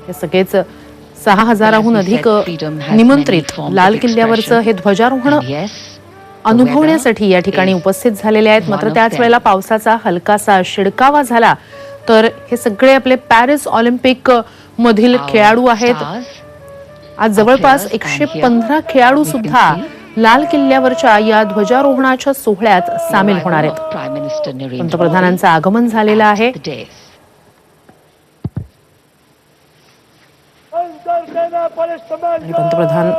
हे सगळेच 6000हून अधिक निमंत्रित लाल किल्ल्यावरचं हे ध्वजारोहण अनुभवण्यासाठी या ठिकाणी उपस्थित झालेले आहेत। मात्र त्याच वेळेला पावसाचा हलकासा शिडकावा झाला तर हे सगळे आपले पॅरिस ऑलिम्पिक मधील खेळाडू आहेत। आज जवळपास 115 खेळाडू सुद्धा लाल किल्ल्यावरच्या या ध्वजारोहणाच्या सोहळ्यात सामील होणार आहेत। पंतप्रधानांचं आगमन झालेलं आहे। पंतप्रधान